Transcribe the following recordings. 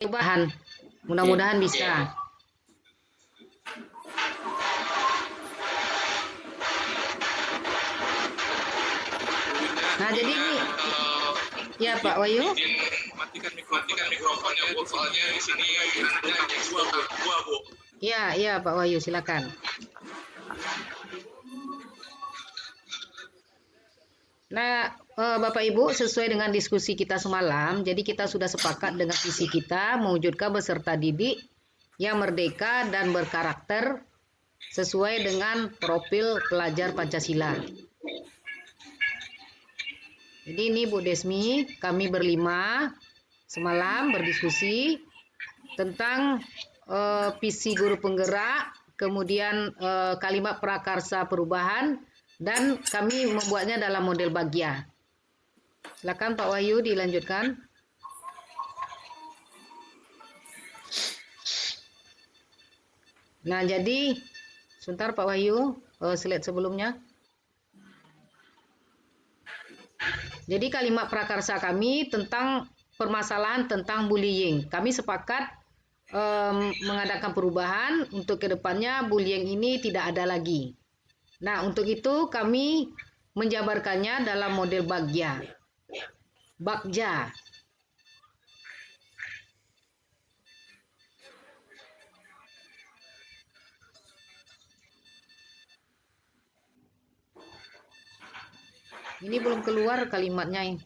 Perubahan. Mudah-mudahan bisa. Nah, jadi ini ya Pak Wahyu. Matikan mikrofonnya, Bu. Soalnya di sini anaknya gua, Bu. Iya, Pak Wahyu, silakan. Nah, Bapak Ibu, sesuai dengan diskusi kita semalam, jadi kita sudah sepakat dengan visi kita mewujudkan peserta didik yang merdeka dan berkarakter sesuai dengan profil pelajar Pancasila. Jadi ini Bu Desmi, kami berlima semalam berdiskusi tentang visi guru penggerak, kemudian kalimat prakarsa perubahan, dan kami membuatnya dalam model Bagja. Silakan Pak Wahyu dilanjutkan. Nah, jadi sebentar Pak Wahyu, slide sebelumnya. Jadi kalimat prakarsa kami tentang permasalahan tentang bullying. Kami sepakat mengadakan perubahan untuk kedepannya bullying ini tidak ada lagi. Nah, untuk itu kami menjabarkannya dalam model Bagja. Ini belum keluar kalimatnya.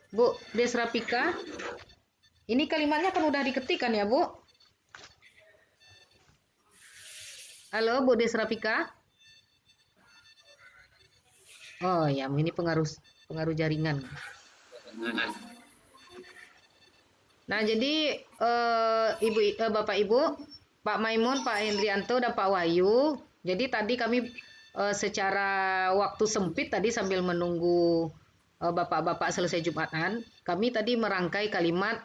Bu Desrapika, ini kalimatnya kan udah diketikkan ya, Bu? Halo, Bu Desrapika? Oh ya, ini pengaruh jaringan. Nah, jadi Bapak Ibu, Pak Maimun, Pak Hendrianto, dan Pak Wahyu. Jadi tadi kami secara waktu sempit tadi sambil menunggu Bapak-bapak selesai Jumatan, kami tadi merangkai kalimat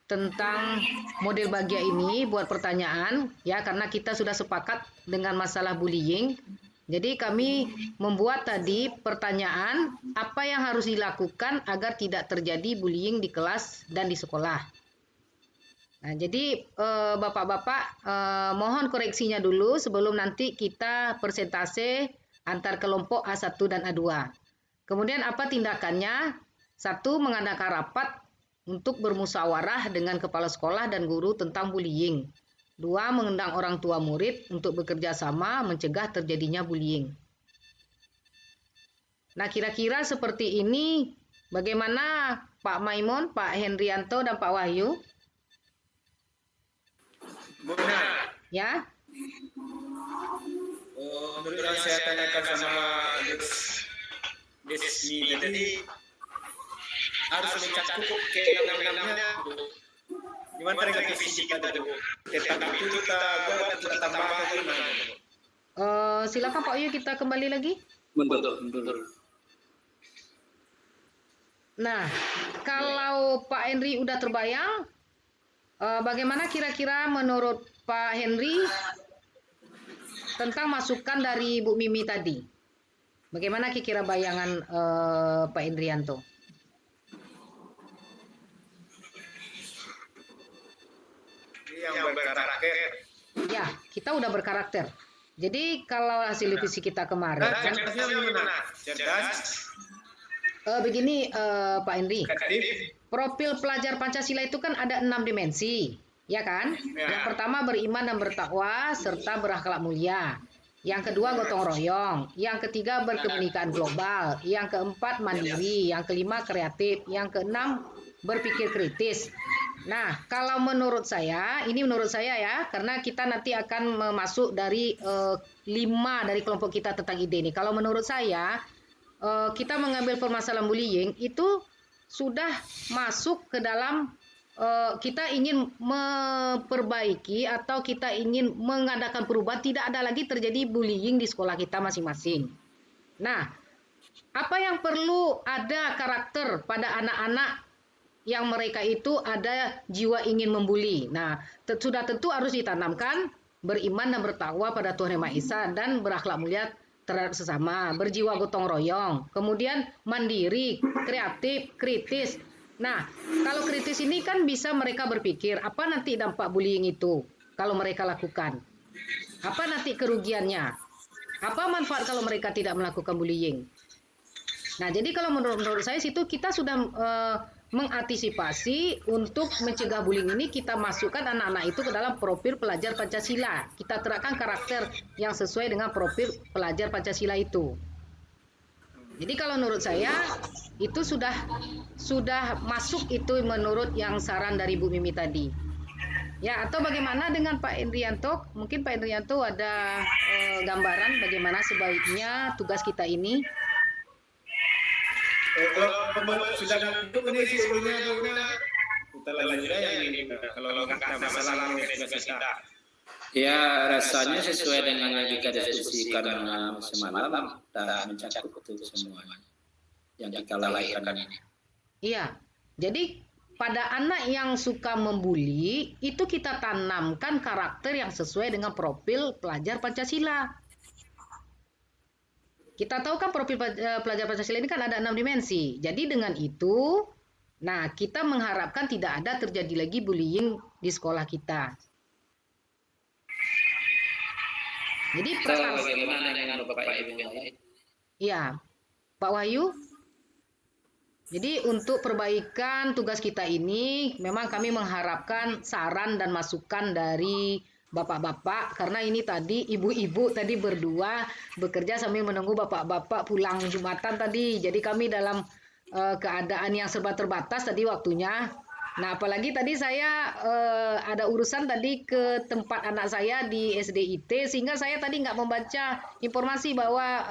tentang model Bagja ini buat pertanyaan ya, karena kita sudah sepakat dengan masalah bullying. Jadi kami membuat tadi pertanyaan apa yang harus dilakukan agar tidak terjadi bullying di kelas dan di sekolah. Nah, jadi Bapak-bapak mohon koreksinya dulu sebelum nanti kita persentase antar kelompok A1 dan A2. Kemudian apa tindakannya? 1. Mengadakan rapat untuk bermusyawarah dengan kepala sekolah dan guru tentang bullying. 2. Mengundang orang tua murid untuk bekerja sama mencegah terjadinya bullying. Nah, kira-kira seperti ini bagaimana Pak Maimun, Pak Hendrianto, dan Pak Wahyu? Benar. Ya? Menurut yang saya tanyakan sama Desmi tadi, harus mencakup ke enam-enamnya. Gimana dengan visi kita tadi, Bu? Tentang itu kita tambahkan gimana? Silakan Pak Wahyu, kita kembali lagi. Betul. Nah, kalau Pak Henry udah terbayang, bagaimana kira-kira menurut Pak Henry tentang masukan dari Bu Mimi tadi? Bagaimana kira-kira bayangan Pak Hendrianto? Yang berkarakter. Ya, kita udah berkarakter. Jadi kalau hasil visi kita kemarin, begini Pak Henry, profil pelajar Pancasila itu kan ada 6 dimensi, ya kan? Yang pertama beriman dan bertakwa serta berakhlak mulia. Yang kedua gotong royong. Yang ketiga berkebinekaan global. Yang keempat mandiri. Yang kelima kreatif. Yang keenam berpikir kritis. Nah, kalau menurut saya, ini menurut saya ya, karena kita nanti akan masuk dari 5 dari kelompok kita tentang ide ini. Kalau menurut saya, kita mengambil permasalahan bullying itu sudah masuk ke dalam kita ingin memperbaiki atau kita ingin mengadakan perubahan, tidak ada lagi terjadi bullying di sekolah kita masing-masing. Nah, apa yang perlu ada karakter pada anak-anak yang mereka itu ada jiwa ingin membuli. Nah, sudah tentu harus ditanamkan beriman dan bertakwa pada Tuhan Yang Maha Esa dan berakhlak mulia terhadap sesama, berjiwa gotong royong, kemudian mandiri, kreatif, kritis. Nah, kalau kritis ini kan bisa mereka berpikir, apa nanti dampak bullying itu kalau mereka lakukan? Apa nanti kerugiannya? Apa manfaat kalau mereka tidak melakukan bullying? Nah, jadi kalau menurut saya situ kita sudah mengantisipasi untuk mencegah bullying ini, kita masukkan anak-anak itu ke dalam profil pelajar Pancasila. Kita terapkan karakter yang sesuai dengan profil pelajar Pancasila itu. Jadi kalau menurut saya itu sudah masuk itu menurut yang saran dari Bu Mimi tadi. Ya, atau bagaimana dengan Pak Indrianto? Mungkin Pak Indrianto ada gambaran bagaimana sebaiknya tugas kita ini. Kalau sudah itu ini sebelumnya kita lanjut aja ini kalau nggak ada masalah tugas kita. Ya, rasanya sesuai dengan yang kita diskusikan semalam dan mencakup itu semua yang kita lalaikan ini. Iya, jadi pada anak yang suka membuli itu kita tanamkan karakter yang sesuai dengan profil pelajar Pancasila. Kita tahu kan profil pelajar Pancasila ini kan ada 6 dimensi. Jadi dengan itu, nah kita mengharapkan tidak ada terjadi lagi bullying di sekolah kita. Jadi bagaimana dengan Bapak Ibu yang lain? Iya, Pak Wahyu. Jadi untuk perbaikan tugas kita ini, memang kami mengharapkan saran dan masukan dari bapak-bapak, karena ini tadi ibu-ibu tadi berdua bekerja sambil menunggu bapak-bapak pulang Jumatan tadi. Jadi kami dalam keadaan yang serba terbatas tadi waktunya. Nah, apalagi tadi saya ada urusan tadi ke tempat anak saya di SDIT, sehingga saya tadi nggak membaca informasi bahwa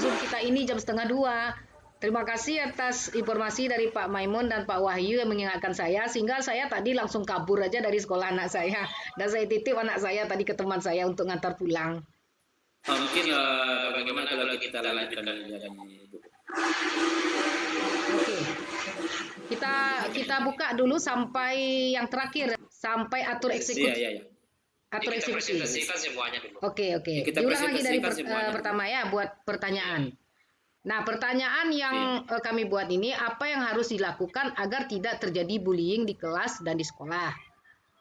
Zoom kita ini jam 1:30. Terima kasih atas informasi dari Pak Maimun dan Pak Wahyu yang mengingatkan saya, sehingga saya tadi langsung kabur aja dari sekolah anak saya. Dan saya titip anak saya tadi ke teman saya untuk ngantar pulang. Mungkin bagaimana kalau kita lanjutkan dari Ibu? Oke. Kita buka dulu sampai yang terakhir, sampai atur eksekusi. Iya. Atur eksekusi. Semuanya dulu. Oke. Diulang lagi dari pertama ya buat pertanyaan. Nah, pertanyaan yang kami buat ini, apa yang harus dilakukan agar tidak terjadi bullying di kelas dan di sekolah?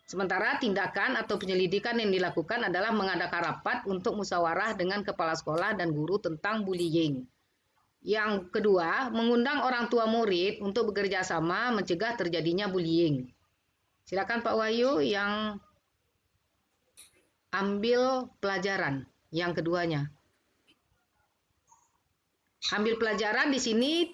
Sementara tindakan atau penyelidikan yang dilakukan adalah mengadakan rapat untuk musyawarah dengan kepala sekolah dan guru tentang bullying. Yang kedua, mengundang orang tua murid untuk bekerja sama mencegah terjadinya bullying. Silakan Pak Wahyu yang ambil pelajaran yang keduanya. Ambil pelajaran di sini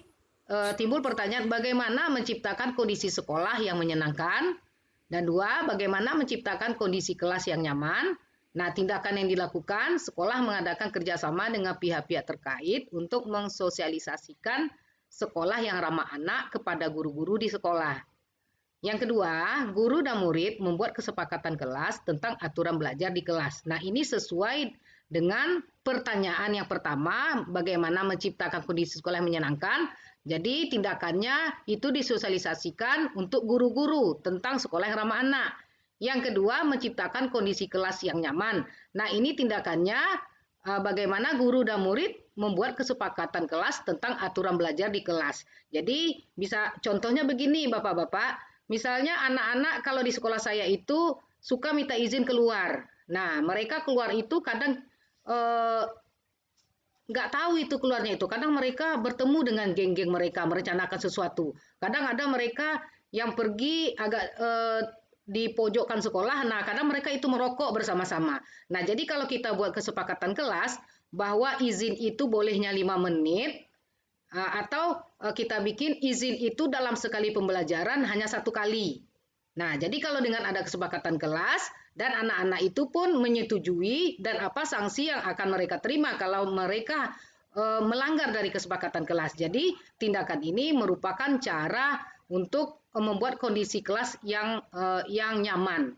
timbul pertanyaan bagaimana menciptakan kondisi sekolah yang menyenangkan, dan dua, bagaimana menciptakan kondisi kelas yang nyaman. Nah, tindakan yang dilakukan, sekolah mengadakan kerjasama dengan pihak-pihak terkait untuk mensosialisasikan sekolah yang ramah anak kepada guru-guru di sekolah. Yang kedua, guru dan murid membuat kesepakatan kelas tentang aturan belajar di kelas. Nah, ini sesuai dengan pertanyaan yang pertama, bagaimana menciptakan kondisi sekolah yang menyenangkan. Jadi tindakannya itu disosialisasikan untuk guru-guru tentang sekolah yang ramah anak. Yang kedua, menciptakan kondisi kelas yang nyaman. Nah, ini tindakannya bagaimana guru dan murid membuat kesepakatan kelas tentang aturan belajar di kelas. Jadi bisa contohnya begini Bapak-bapak, misalnya anak-anak kalau di sekolah saya itu suka minta izin keluar. Nah, mereka keluar itu kadang nggak tahu itu keluarnya itu. Kadang mereka bertemu dengan geng-geng mereka, merencanakan sesuatu. Kadang ada mereka yang pergi agak di pojokan sekolah, nah kadang mereka itu merokok bersama-sama. Nah, jadi kalau kita buat kesepakatan kelas, bahwa izin itu bolehnya 5 menit, atau kita bikin izin itu dalam sekali pembelajaran hanya 1 kali. Nah, jadi kalau dengan ada kesepakatan kelas, dan anak-anak itu pun menyetujui dan apa sanksi yang akan mereka terima kalau mereka melanggar dari kesepakatan kelas. Jadi tindakan ini merupakan cara untuk membuat kondisi kelas yang nyaman.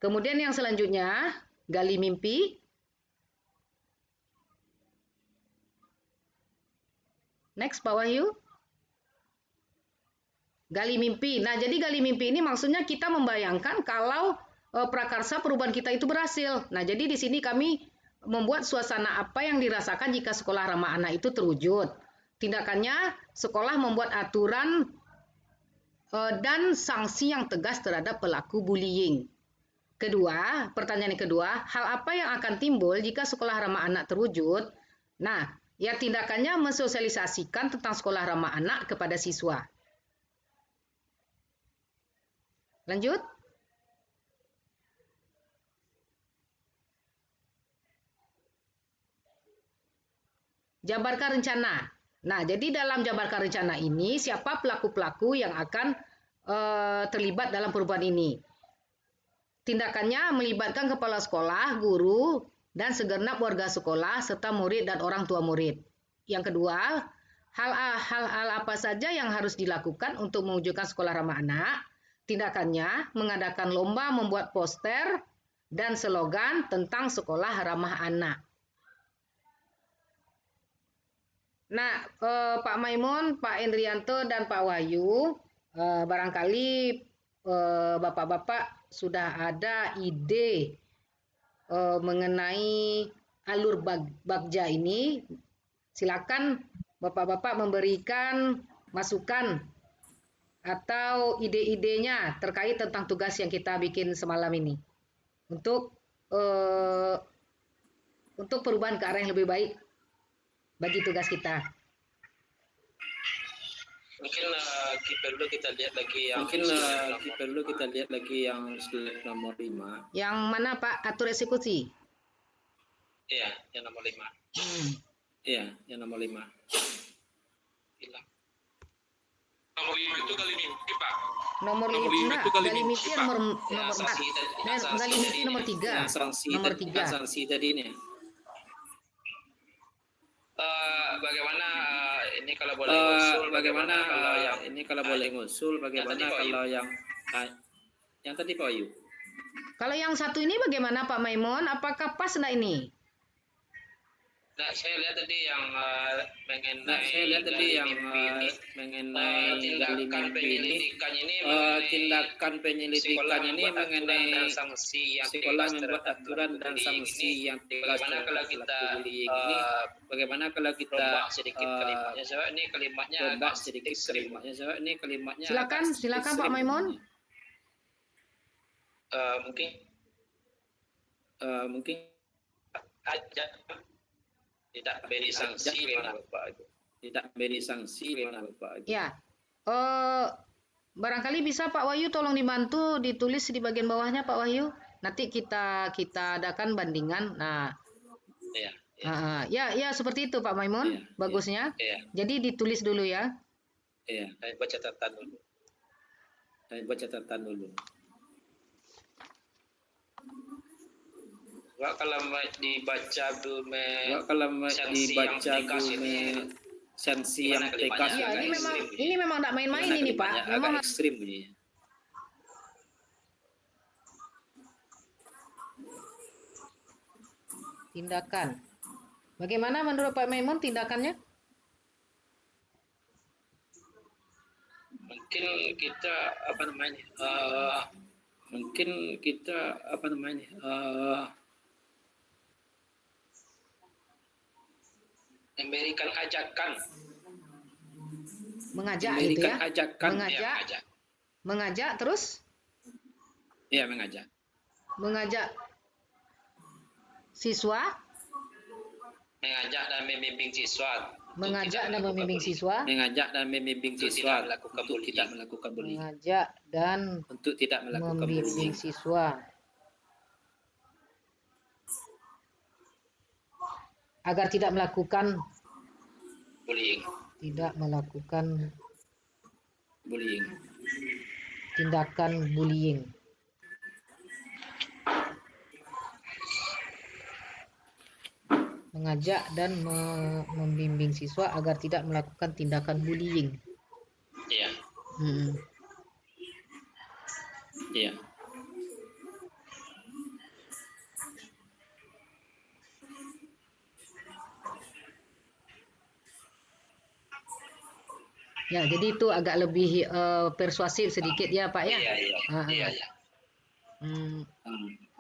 Kemudian yang selanjutnya, gali mimpi. Next, Pak Wahyu. Gali mimpi. Nah, jadi gali mimpi ini maksudnya kita membayangkan kalau prakarsa perubahan kita itu berhasil. Nah, jadi di sini kami membuat suasana apa yang dirasakan jika sekolah ramah anak itu terwujud. Tindakannya, sekolah membuat aturan dan sanksi yang tegas terhadap pelaku bullying. Kedua, pertanyaan yang kedua, hal apa yang akan timbul jika sekolah ramah anak terwujud? Nah, ya tindakannya mensosialisasikan tentang sekolah ramah anak kepada siswa. Lanjut. Jabarkan rencana. Nah, jadi dalam jabarkan rencana ini, siapa pelaku-pelaku yang akan terlibat dalam perubahan ini? Tindakannya melibatkan kepala sekolah, guru, dan segenap warga sekolah, serta murid dan orang tua murid. Yang kedua, hal-hal apa saja yang harus dilakukan untuk mewujudkan sekolah ramah anak? Tindakannya mengadakan lomba membuat poster dan slogan tentang sekolah ramah anak. Nah, Pak Maimun, Pak Indrianto, dan Pak Wahyu, barangkali Bapak-Bapak sudah ada ide mengenai alur bagja ini. Silakan Bapak-Bapak memberikan masukan atau ide-idenya terkait tentang tugas yang kita bikin semalam ini untuk perubahan ke arah yang lebih baik bagi tugas kita. Mungkin perlu kita lihat lagi yang slide nomor 5. Yang mana Pak? Atur eksekusi. Iya, yang nomor 5. Iya, yang nomor 5. Hilang. Nomor 5 itu kali mimpi, Pak. Nomor 5 itu kali mimpi nomor 4. Kali mimpi nomor 3. Nomor 3. Sanksi tadi ini. Bagaimana ini kalau boleh ngusul? Bagaimana kalau yang ini kalau boleh ngusul? Bagaimana kalau yang tadi Pak Ayu? Kalau yang satu ini bagaimana Pak Maimun? Apakah pas enggak ini? Nah, saya lihat tadi yang mengenai tindakan penyelidikan ini mengenai sanksi yang sekolah membuat aturan dan sanksi yang tegas. Bagaimana kalau kita sedikit kalimatnya? Saya ini kalimatnya agak sedikit kalimatnya. Saya ini kalimatnya. Silakan Pak Maimun. Mungkin aja tidak beri sanksi Bapak Ibu. Tidak beri sanksi Bapak Ibu. Ya. Barangkali bisa Pak Wahyu tolong dibantu ditulis di bagian bawahnya Pak Wahyu. Nanti kita adakan bandingan. Nah. Ya seperti itu Pak Maimun. Bagusnya. Jadi ditulis dulu ya. Iya, saya baca catatan dulu. Kalau dibaca sanksi yang tegas. Ya, ini memang tidak main-main ini Pak. Memang ekstrim ini. Tindakan. Bagaimana menurut Pak Maimun tindakannya? Mungkin kita memberikan ajakan. Mengajak gitu ya. Ajakan. Mengajak terus? Iya, mengajak. Mengajak siswa? Mengajak dan membimbing siswa. Mengajak dan membimbing siswa untuk tidak melakukan bullying. Mengajak dan Untuk tidak melakukan membimbing bullying. siswa agar tidak melakukan Bullying. Tindakan bullying. Mengajak dan membimbing siswa agar tidak melakukan tindakan bullying. Iya. Iya. Ya, jadi itu agak lebih persuasif sedikit ya Pak ya. Iya.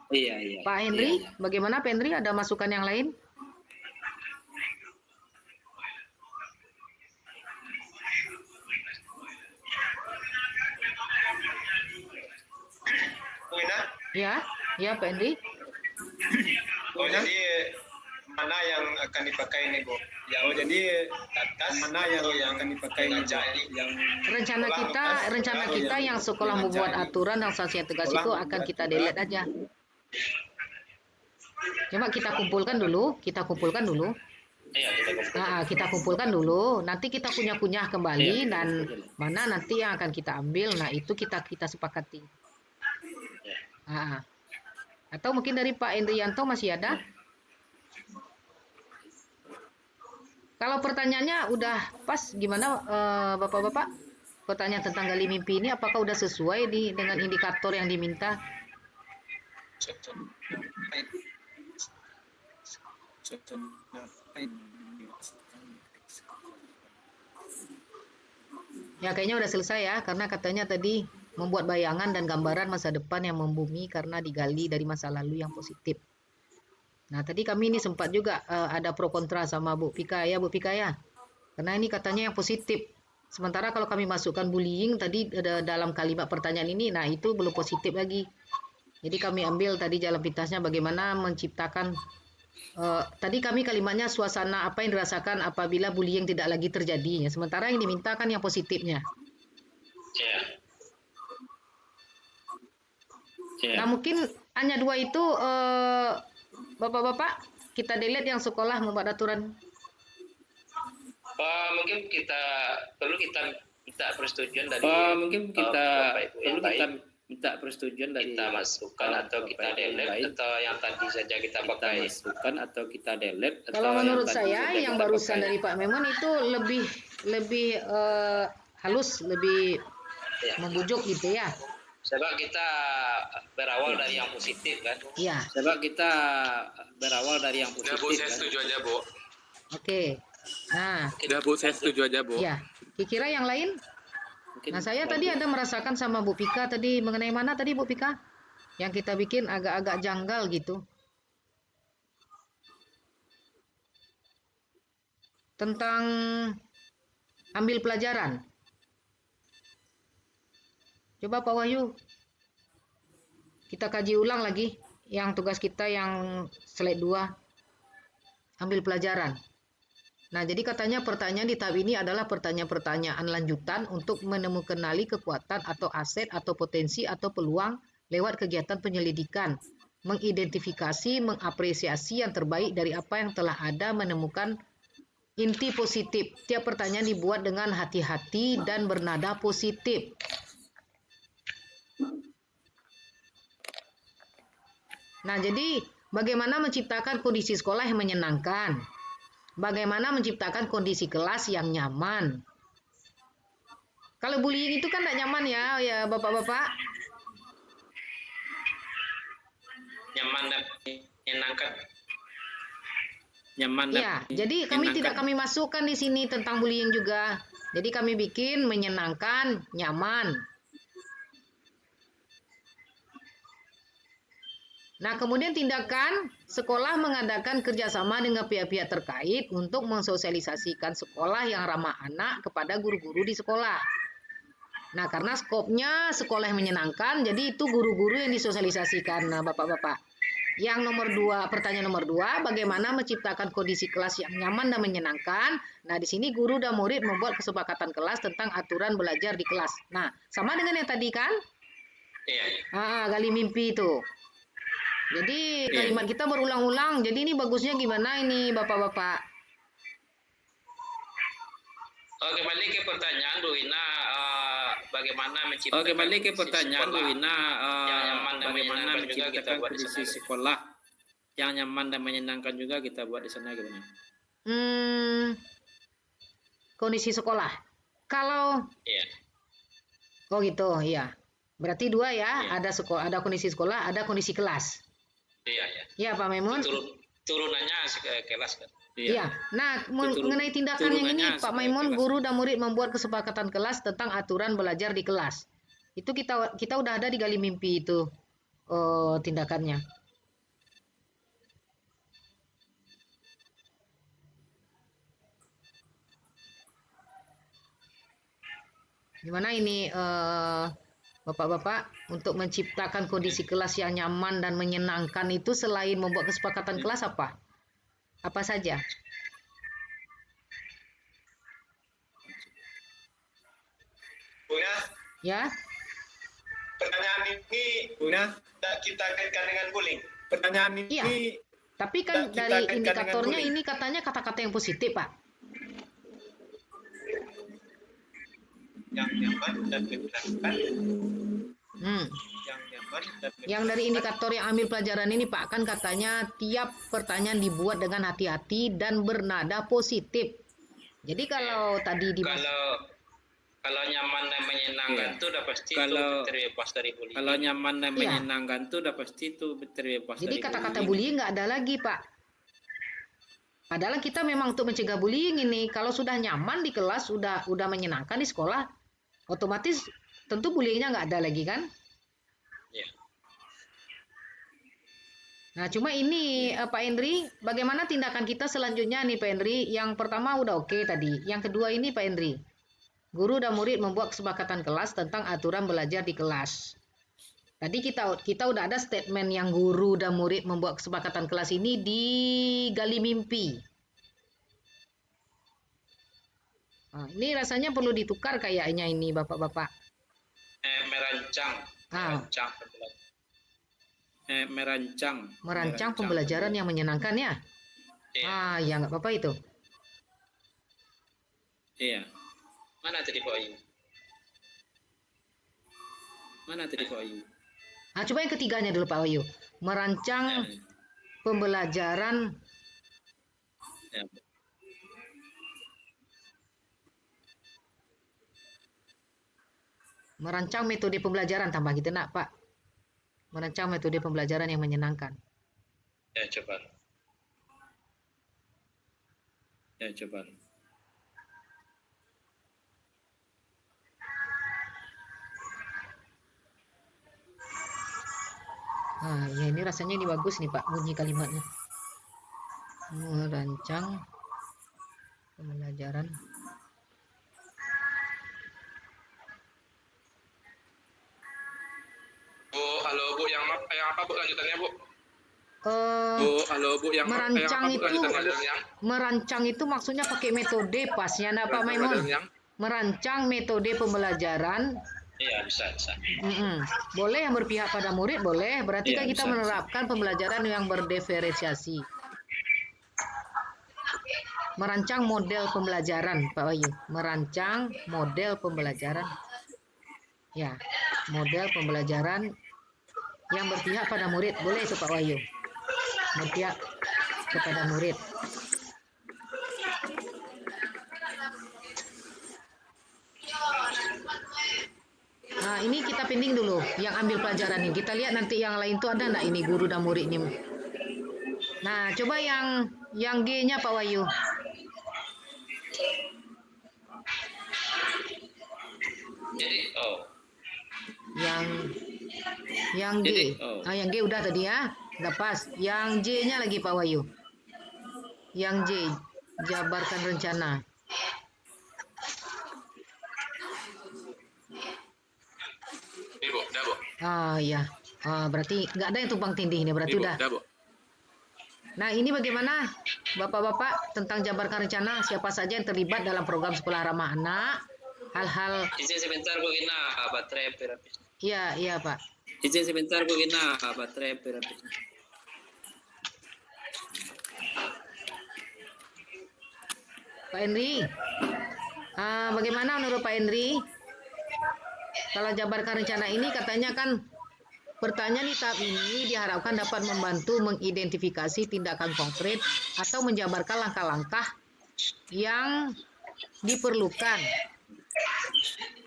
Iya. Pak Henry, bagaimana Pak Henry? Ada masukan yang lain? Wina, Ya Pak Henry. jadi mana yang akan dipakai nih Bu? Jadi atas mana yang akan dipakai nih Bu? Yang Rencana kita yang sekolah membuat aturan dan sanksi tegas itu akan kita delete aja. Coba kita kumpulkan dulu. Iya, Kita kumpulkan dulu. Nanti kita kunyah-kunyah kembali dan mana nanti yang akan kita ambil. Nah itu kita sepakati. Atau mungkin dari Pak Endrianto masih ada? Kalau pertanyaannya udah pas, gimana Bapak-Bapak? Pertanyaan tentang gali mimpi ini apakah udah sesuai dengan indikator yang diminta? Ya kayaknya udah selesai ya, karena katanya tadi membuat bayangan dan gambaran masa depan yang membumi karena digali dari masa lalu yang positif. Nah tadi kami ini sempat juga ada pro kontra sama Bu Pika ya, karena ini katanya yang positif. Sementara kalau kami masukkan bullying tadi dalam kalimat pertanyaan ini, nah itu belum positif lagi. Jadi kami ambil tadi jalan pintasnya bagaimana menciptakan tadi kami kalimatnya suasana apa yang dirasakan apabila bullying tidak lagi terjadi. Sementara yang dimintakan yang positifnya. Nah mungkin hanya dua itu Bapak-bapak kita delete yang sekolah membuat aturan. Mungkin kita minta persetujuan dari minta persetujuan dari kita masukkan atau kita delete atau yang tadi saja kita pakai masukkan atau kita delete. Kalau menurut saya yang barusan dari Pak Memon itu lebih halus, lebih membujuk gitu ya. Sebab kita berawal dari yang positif kan. Iya. Sebab kita berawal dari yang positif. Ya Bu, saya setuju aja Bu. Oke. Nah. Udah Bu, saya setuju aja Bu. Iya. Kira yang lain? Nah saya tadi ada merasakan sama Bu Pika tadi mengenai mana tadi Bu Pika? Yang kita bikin agak-agak janggal gitu. Tentang ambil pelajaran. Coba Pak Wahyu, kita kaji ulang lagi yang tugas kita yang slide 2, ambil pelajaran. Nah, jadi katanya pertanyaan di tahap ini adalah pertanyaan-pertanyaan lanjutan untuk menemukan kekuatan atau aset atau potensi atau peluang lewat kegiatan penyelidikan, mengidentifikasi, mengapresiasi yang terbaik dari apa yang telah ada, menemukan inti positif. Tiap pertanyaan dibuat dengan hati-hati dan bernada positif. Nah, jadi bagaimana menciptakan kondisi sekolah yang menyenangkan? Bagaimana menciptakan kondisi kelas yang nyaman? Kalau bullying itu kan tidak nyaman ya Bapak-bapak. Nyaman dan menyenangkan. Ya, jadi kami masukkan di sini tentang bullying juga. Jadi kami bikin menyenangkan, nyaman. Nah, kemudian tindakan sekolah mengadakan kerjasama dengan pihak-pihak terkait untuk mensosialisasikan sekolah yang ramah anak kepada guru-guru di sekolah. Nah, karena skopnya sekolah yang menyenangkan, jadi itu guru-guru yang disosialisasikan, Bapak-bapak. Yang pertanyaan nomor 2, bagaimana menciptakan kondisi kelas yang nyaman dan menyenangkan? Nah, di sini guru dan murid membuat kesepakatan kelas tentang aturan belajar di kelas. Nah, sama dengan yang tadi kan? Iya. Gali mimpi itu. Jadi kalimat kita berulang-ulang. Jadi ini bagusnya gimana ini Bapak-bapak? Kembali ke pertanyaan Bu Wina, bagaimana menciptakan kondisi sekolah yang nyaman dan menyenangkan juga kita buat di sana gimana? Kondisi sekolah. Kalau Oh gitu, iya. Berarti 2 ya, ada kondisi sekolah, ada kondisi kelas. Iya. Ya Pak Maimun. Turunannya kelas kan. Iya. Nah, mengenai tindakan yang ini Pak Maimun, guru dan murid membuat kesepakatan kelas tentang aturan belajar di kelas. Itu kita udah ada di gali mimpi itu tindakannya. Gimana ini Bapak-bapak untuk menciptakan kondisi kelas yang nyaman dan menyenangkan itu selain membuat kesepakatan kelas apa? Apa saja? Buna, Ya, pertanyaan ini Buna kita kaitkan dengan bullying. Pertanyaan ini iya. Tapi kan kita dari kaitkan indikatornya dengan bullying. ini katanya kata-kata yang positif, Pak. Yang nyaman dan menyenangkan. Yang nyaman dan Yang dari indikator yang ambil pelajaran ini, Pak, kan katanya tiap pertanyaan dibuat dengan hati-hati dan bernada positif. Jadi kalau tadi di Kalau nyaman dan menyenangkan Iya. tuh udah pasti Kalau- itu terbebas dari bullying. Kalau nyaman dan Iya. menyenangkan tuh udah pasti tuh terbebas Jadi dari kata-kata bullying. bullying nggak ada lagi, Pak. Padahal kita memang untuk mencegah bullying ini, kalau sudah nyaman di kelas, sudah menyenangkan di sekolah, otomatis tentu bullyingnya nggak ada lagi kan? Iya. Nah, cuma ini Pak Endri, bagaimana tindakan kita selanjutnya nih Pak Endri? Yang pertama udah oke tadi. Yang kedua ini Pak Endri, guru dan murid membuat kesepakatan kelas tentang aturan belajar di kelas. Tadi kita udah ada statement yang guru dan murid membuat kesepakatan kelas ini di gali mimpi. Nah, ini rasanya perlu ditukar kayaknya ini Bapak-bapak. Merancang. Ah. Merancang pembelajaran yang menyenangkan ya? Iya. Ya nggak apa-apa itu. Iya. Mana tadi Pak Ayu? Coba yang ketiganya dulu Pak Wahyu. Merancang pembelajaran Ya. merancang metode pembelajaran tambah gitu nak Pak. Merancang metode pembelajaran yang menyenangkan. Ya coba. Ya ini rasanya ini bagus nih Pak bunyi kalimatnya. Merancang pembelajaran. Bu, halo Bu, yang apa Bu lanjutannya Bu? Bu, halo Bu, yang merancang apa Bu itu lanjutannya? merancang itu maksudnya pakai metode pasnya nah Pak Maimun. Merancang metode pembelajaran. Iya, bisa. Boleh yang berpihak pada murid, boleh. Berarti Iya, kan kita bisa. menerapkan pembelajaran yang berdiferensiasi. Merancang model pembelajaran, Pak Wahyu. Merancang model pembelajaran. Ya, model pembelajaran yang berpihak pada murid. Boleh itu Pak Wahyu. Berpihak kepada murid. Nah, ini kita pending dulu yang ambil pelajaran ini. Kita lihat nanti yang lain tuh ada enggak ini guru dan murid ini. Nah, coba yang G-nya Pak Wahyu. Jadi, Yang G. Yang G udah tadi ya. Udah pas. Yang J-nya lagi Pak Wahyu. Yang J, jabarkan rencana. Ini Bu, udah Bu. Ya. Berarti nggak ada yang tumpang tindih ini. Berarti Ini Bu, udah. udah Bu. Nah, ini bagaimana Bapak-bapak tentang jabarkan rencana siapa saja yang terlibat dalam program sekolah ramah anak? Hal-hal. izin sebentar Bu Gina, baterai terapis. Iya Pak. Izin sebentar Bu Gina, baterai terapis. Pak Henry, bagaimana menurut Pak Henry? Kalau jabarkan rencana ini katanya kan pertanyaan di tahap ini diharapkan dapat membantu mengidentifikasi tindakan konkret atau menjabarkan langkah-langkah yang diperlukan.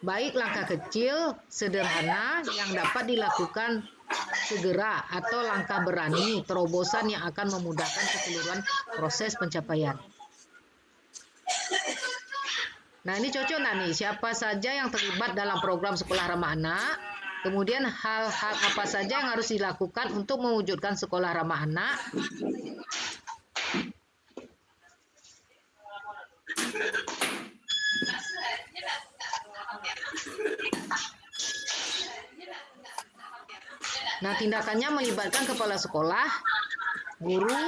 Baik langkah kecil, sederhana yang dapat dilakukan segera atau langkah berani, terobosan yang akan memudahkan keseluruhan proses pencapaian. Nah, ini cocok nggak nih? Siapa saja yang terlibat dalam program sekolah ramah anak? Kemudian hal-hal apa saja yang harus dilakukan untuk mewujudkan sekolah ramah anak? Nah, tindakannya melibatkan kepala sekolah, guru,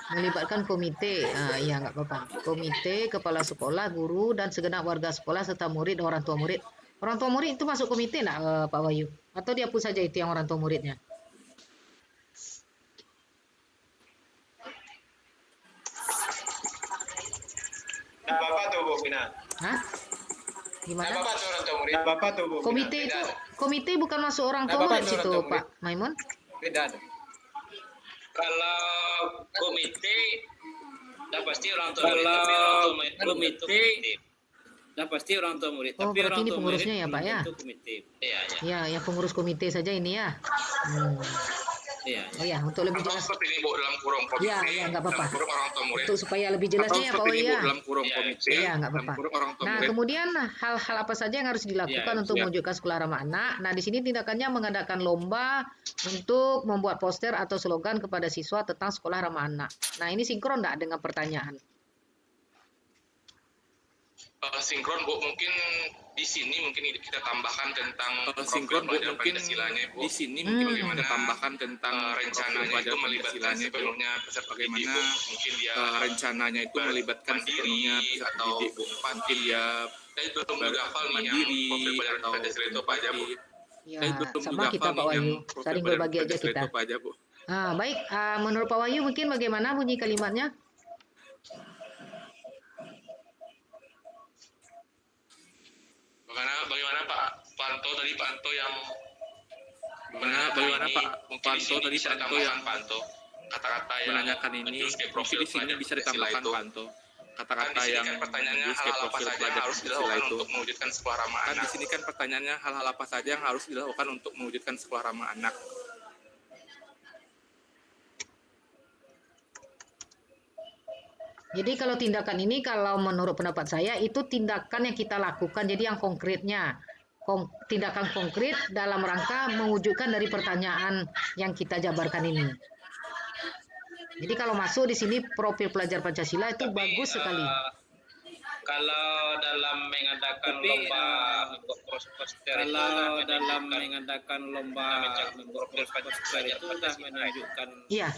melibatkan komite. Iya, nggak apa-apa. Komite, kepala sekolah, guru, dan segenap warga sekolah serta murid dan orang tua murid. Orang tua murid itu masuk komite nggak, Pak Wahyu? Atau dihapus saja itu yang orang tua muridnya? Nah, Bapak tuh, Bu Vina. Hah? Gimana? Bapak tuh orang tua murid. Nah, Bapak tuh, Bu Vina. Komite bukan masuk orang tua Nah, Bapak murid tuh orang situ, tua murid. Pak Maimun? Beda tuh. Kalau komite dah pasti orang tua murid, Kalau tapi orang tua murid kan komite, bentuk komite. dah pasti orang tua murid. Oh, Tapi berarti orang ini tua pengurusnya murid ya, Pak, ya? membentuk komite. Iya, ya. Ya, yang pengurus komite saja ini ya. Iya. Oh ya, untuk lebih Atau jelas. seperti ini, Bu, dalam kurung komite. Ya, nggak apa-apa. Dalam kurung orang tua murid. Untuk supaya lebih jelasnya Atau ya, Pak seperti Wahyu ini, Bu, ya. dalam kurung Iya, komite. iya, nggak dalam apa-apa. kurung orang tua Nah, murid. kemudian hal-hal apa saja yang harus dilakukan Iya, untuk iya. mewujudkan sekolah ramah anak? Nah, di sini tindakannya mengadakan lomba untuk membuat poster atau slogan kepada siswa tentang sekolah ramah anak. Nah, ini sinkron nggak dengan pertanyaan? Sinkron, Bu, mungkin di sini mungkin kita tambahkan tentang sinkron, Bu, pelajaran mungkin Pancasilanya, Bu. di sini mungkin bagaimana kita tambahkan tentang rencananya itu pelajaran melibatkan Pancasilanya, Bu. sepenuhnya peserta didik, Bagaimana Bu. Mungkin dia rencananya itu melibatkan mandiri sepenuhnya peserta atau didik, Bu. Mungkin dia saya belum juga hafal nih yang mandiri profil pelajaran atau Pancasila itu apa aja, Bu. Ya, saya belum sama juga kita hafal Pak nih yang Wahyu. profil Saling pelajaran berbagi aja Pancasila kita. itu apa aja, Bu. Baik, menurut Pak Wahyu mungkin bagaimana bunyi kalimatnya? Bagaimana Pak Panto tadi, Pak Anto yang Bagaimana ini, Pak mungkin Panto di sini tadi, bisa Pak Anto ditambahkan, yang Pak Anto, kata-kata yang menanyakan ini, menjurus ke mungkin profil di sini pelajaran bisa Pancasila ditambahkan itu. Pak Anto. Kan Kata-kata di sini yang kan pertanyaannya menjurus ke hal-hal apa profil saja yang pelajaran harus Pancasila dilakukan itu. untuk mewujudkan sekolah ramah Kan anak. di sini kan pertanyaannya hal-hal apa saja yang harus dilakukan untuk mewujudkan sekolah ramah anak. Jadi kalau tindakan ini kalau menurut pendapat saya itu tindakan yang kita lakukan jadi yang konkretnya. Tindakan konkret dalam rangka mewujudkan dari pertanyaan yang kita jabarkan ini. Jadi kalau masuk di sini profil pelajar Pancasila itu Tapi, bagus sekali. Kalau dalam mengadakan Tapi, lomba membuat poster itu Kalau dah dalam menunjukkan mengadakan lomba membuat poster itu sudah menunjukkan Iya,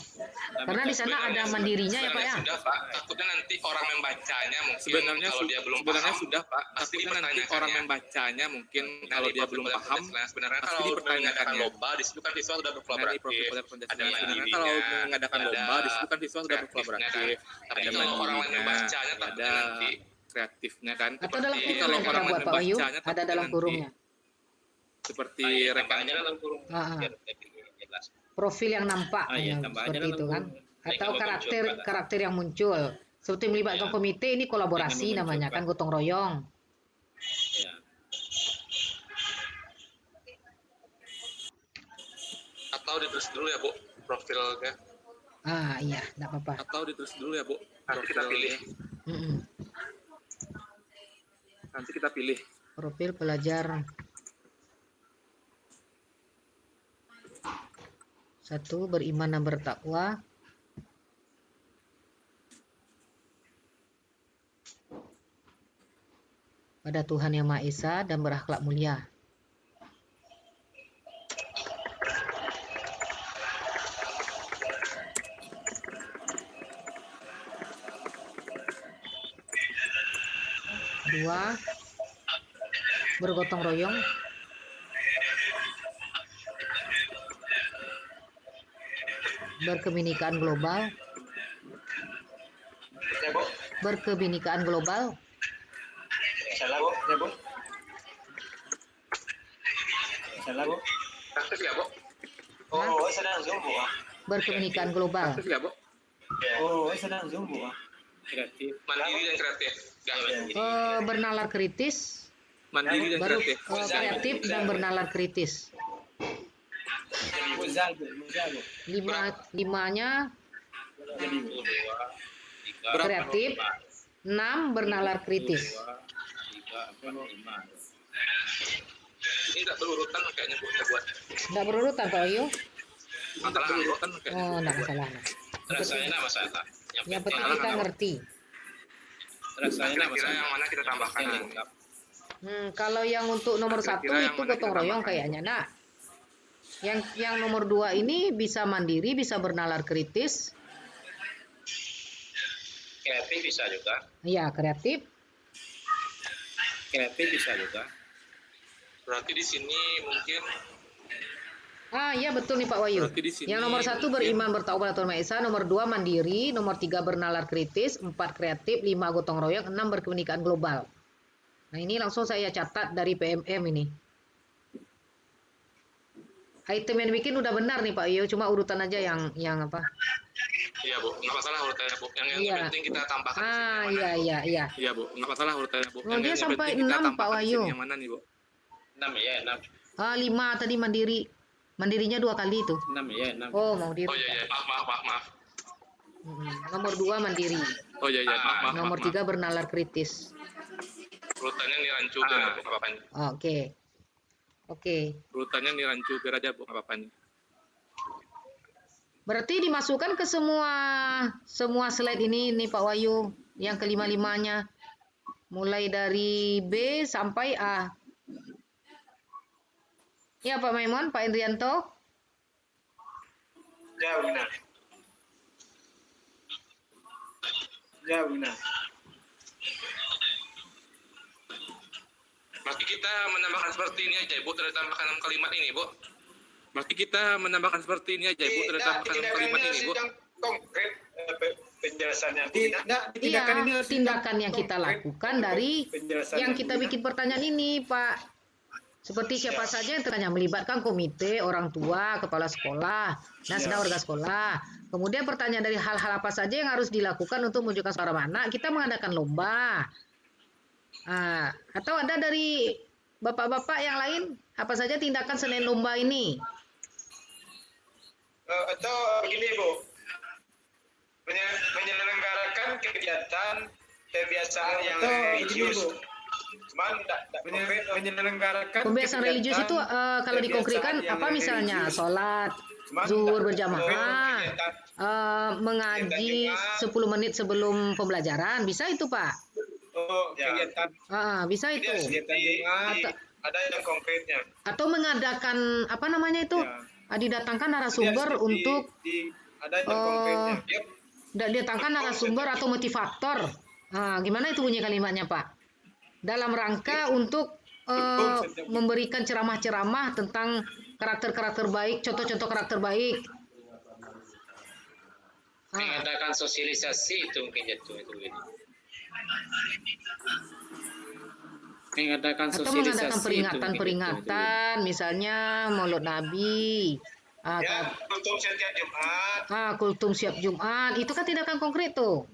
karena di sana ada mandirinya ya Pak ya. Sudah, Pak. Takutnya nanti orang membacanya mungkin Sebenarnya kalau dia belum sebenarnya paham, sudah, Pak. pasti Takutnya nanti dipertanyakannya. orang membacanya mungkin Nah, kalau di dia profil belum pelajaran paham Pancasila, sebenarnya pasti kalau mengadakan dipertanyakannya. lomba di situ kan siswa sudah Nah, di berkolaboratif, profil pelajaran ada Pancasila. Karena mandirinya, kalau mengadakan ada lomba di situ kan siswa sudah kreatifnya, berkolaboratif, kan. Tapi ada kalau orang lain mandirinya, membacanya takutnya ada nanti kreatifnya kan. Atau dalam Seperti kurung kalau yang kita orang buat Pak Wahyu, membacanya ada takutnya dalam nanti kurungnya. seperti tambah rekan aja dalam kurung Ah, biar lebih jelas. Profil yang nampak iya, ya, tambah aja seperti dalam itu kan. kurung. Atau Yang karakter memunculkan. karakter yang muncul. Seperti melibatkan Ya. komite ini kolaborasi Yang namanya kan, memunculkan. gotong royong. Ya. atau ditulis dulu ya, Bu, profilnya. Iya, enggak apa-apa. atau ditulis dulu ya, Bu. Nanti kita pilih. Mm-mm. Nanti kita pilih. Profil pelajar 1 beriman dan bertakwa. Pada Tuhan Yang Maha Esa dan berakhlak mulia. Dua, bergotong royong. Berkebinekaan global. Ya, Bu. Berkebinekaan global. Salah, Bu. Ya, Bu. Salah, Bu. Aktif ya, Bu? Oh, sedang Zoom, Bu. Berkebinekaan global. Aktif ya, Bu? Oh, sedang Zoom, Bu. Kreatif. Mandiri dan kreatif. Jangan. Bernalar kritis. Mandiri dan Baru kreatif. kreatif dan bernalar kritis. Jadi Muzal, Bu. Muzal, Bu. Limanya Jadi Bu. Berapa? kreatif. 6 bernalar kritis. 2, 3, 4, 5. Ini nggak berurutan kayaknya, Bu, kita buat. Enggak berurutan Pak Wahyu. Masalah berurutan kayaknya. Oh, enggak masalah. Rasanya enggak masalah. Yang penting kita ngerti. Laksana kira-kira yang mana kita tambahkan yang nanti. lengkap. Kalau yang untuk nomor Kira-kira satu yang itu mana gotong kita royong tambahkan? kayaknya, nak. Yang nomor 2 ini bisa mandiri, bisa bernalar kritis. Kreatif bisa juga. Ya, kreatif. Kreatif bisa juga. Berarti di sini mungkin Iya betul nih Pak Wahyu. Berarti di sini Yang nomor 1 mungkin- beriman bertaubat Tuhan Maha Esa, nomor 2 mandiri, nomor 3 bernalar kritis, 4 kreatif, 5 gotong royong, 6 berkeunikan global. Nah ini langsung saya catat dari PMM ini. Item yang bikin udah benar nih Pak Wahyu, cuma urutan aja yang apa? iya Bu, nggak masalah urutannya Bu. Yang Iya. penting kita tambahkan di sini yang mana. Iya. Iya Bu, nggak masalah urutannya Bu. Oh, dia yang sampai penting kita 6, Pak tambahkan di Wahyu. sini yang mana nih Bu? 6 ya, 6. 5 tadi mandiri. Mandirinya 2 kali itu. 6 ya, 6. Oh, mau diri. Oh iya, maaf. Nomor 2 mandiri. Oh iya, maaf. Nomor 3 bernalar kritis. Urutannya nih rancu biar nggak apa-apa nih. Oke. Urutannya nih rancu biar aja Bu, nggak apa-apa nih. Berarti dimasukkan ke semua slide ini nih Pak Wahyu, yang kelima-limanya. Mulai dari B sampai A. Ya Pak Maimon, Pak Indrianto. Ya benar. Ya benar. Berarti kita menambahkan seperti ini aja Bu, tidak tambahkan kalimat ini Bu. Berarti kita menambahkan seperti ini aja Bu, tidak tambahkan kalimat ini Bu. Yang konkret penjelasannya. Iya, tindakan yang kita lakukan dari yang kita bikin pertanyaan ini, Pak. Seperti siapa saja yang tertanya, melibatkan komite, orang tua, kepala sekolah, dan sedang warga sekolah. Kemudian pertanyaan dari hal-hal apa saja yang harus dilakukan untuk menunjukkan suara anak, kita mengadakan lomba. Atau ada dari bapak-bapak yang lain, apa saja tindakan selain lomba ini? Atau begini Bu, menyelenggarakan kegiatan kebiasaan yang religius. Cuman menyelenggarakan Pembiasaan religius itu kalau dikonkretkan apa misalnya? Sholat, zuhur berjamaah, mengaji 10 menit sebelum pembelajaran, bisa itu Pak? kegiatan Bisa itu. kegiatan Jumat, ada yang konkretnya. Atau mengadakan apa namanya itu? Didatangkan narasumber untuk ada yang konkretnya. didatangkan narasumber atau motivator. Gimana itu bunyi kalimatnya Pak? Dalam rangka untuk memberikan ceramah-ceramah tentang karakter-karakter baik, contoh-contoh karakter baik. Mengadakan sosialisasi itu mungkin jatuh itu ini. Mengadakan Atau sosialisasi mengadakan peringatan-peringatan, misalnya Maulid Nabi, Kultum setiap Jumat. kultum siap Jumat, itu kan tindakan konkret tuh.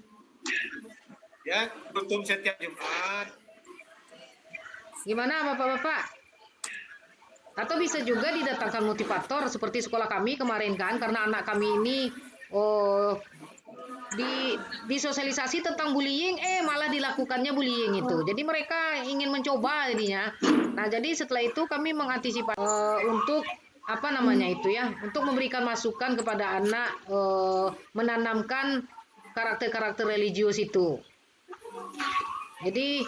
Ya, kultum setiap Jumat. Gimana Bapak-Bapak? Atau bisa juga didatangkan motivator seperti sekolah kami kemarin kan, karena anak kami ini disosialisasi tentang bullying, malah dilakukannya bullying itu. Jadi mereka ingin mencoba jadinya. Nah, jadi setelah itu kami mengantisipasi untuk apa namanya itu ya, untuk memberikan masukan kepada anak, menanamkan karakter-karakter religius itu. Jadi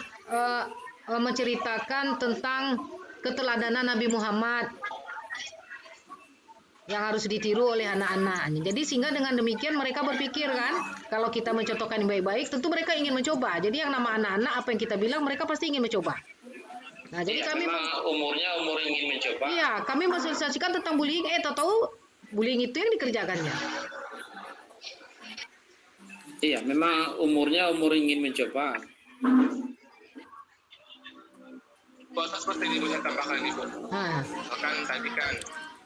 menceritakan tentang keteladanan Nabi Muhammad yang harus ditiru oleh anak-anak. Jadi sehingga dengan demikian mereka berpikir kan, kalau kita mencontohkan yang baik-baik, tentu mereka ingin mencoba. Jadi yang nama anak-anak apa yang kita bilang, mereka pasti ingin mencoba. Nah, jadi kami umur ingin mencoba. Iya, kami mensosialisasikan tentang bullying, tahu bullying itu yang dikerjakannya. Iya, memang umur ingin mencoba. Bahasa seperti ini Bu, saya tambahkan ini Bu. Misalkan tadi kan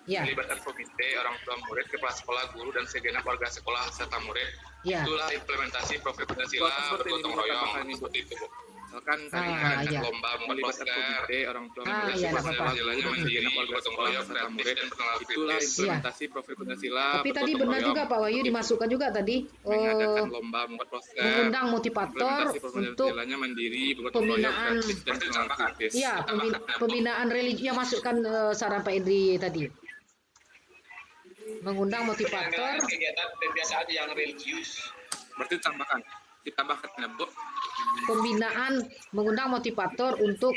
Ya, melibatkan komite, orang tua murid, kepala sekolah, guru, dan segenap warga sekolah serta murid. ya. Itulah implementasi Profil Pancasila Bahasa seperti ini, bergotong Bu, royong tambahkan ini, Bu. seperti itu Bu. Misalkan tadi Ah, kan iya. Lomba membuat melibatkan poster, komite, orang tua Ah, murid, iya, kepala nggak sekolah, apa-apa. jalannya guru, dan mandiri, segenap warga gotong sekolah royong, serta kreatif, murid. dan pengenalan Itulah kritis. implementasi Profil Pancasila. Tapi tadi bergotong benar royong, juga Pak Wahyu dimasukkan juga tadi mengadakan lomba membuat poster, mengundang motivator implementasi Profil untuk Pancasila mandiri, bergotong royong, pembinaan. kreatif, dan pengenalan kritis. ya pembinaan religi yang masukkan saran Pak Indri tadi. Mengundang motivator. Kegiatan kebiasaan yang religius. Berarti tambahkan. ditambahkan ya, Bu. Pembinaan mengundang motivator untuk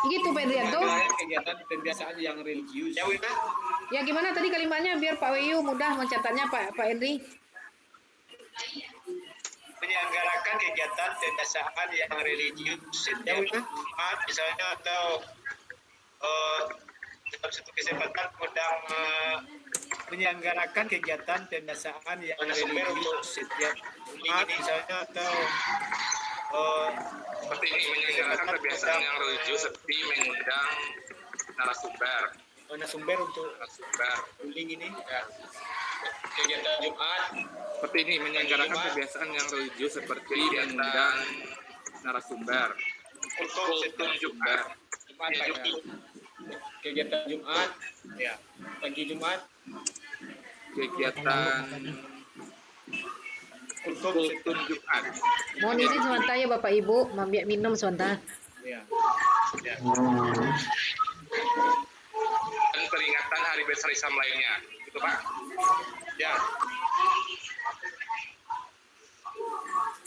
gitu Pak Indrianto. Kegiatan pembiasaan yang religius. Ya, Wina. Ya gimana tadi kalimatnya biar Pak Wayu mudah mencatatnya Pak Henry. Menyelenggarakan kegiatan pembiasaan yang religius setiap Jumat misalnya atau dalam satu kesempatan undang menyelenggarakan kegiatan pembiasaan yang religius setiap Jumat misalnya atau Seperti ini menyelenggarakan kebiasaan yang religius seperti mengundang narasumber. narasumber untuk Narasumber. ruling ini ya. Kegiatan Jumat Seperti ini menyelenggarakan kebiasaan yang religius seperti mengundang narasumber. Kultum Jumat. Jumat pagi. Kegiatan Jumat ya pagi Jumat Kegiatan kultum Jumat. Mohon izin sebentar ya Bapak Ibu, mambiak minum sebentar. ya. Ya. Dan peringatan hari besar Islam lainnya. Gitu Pak. Ya.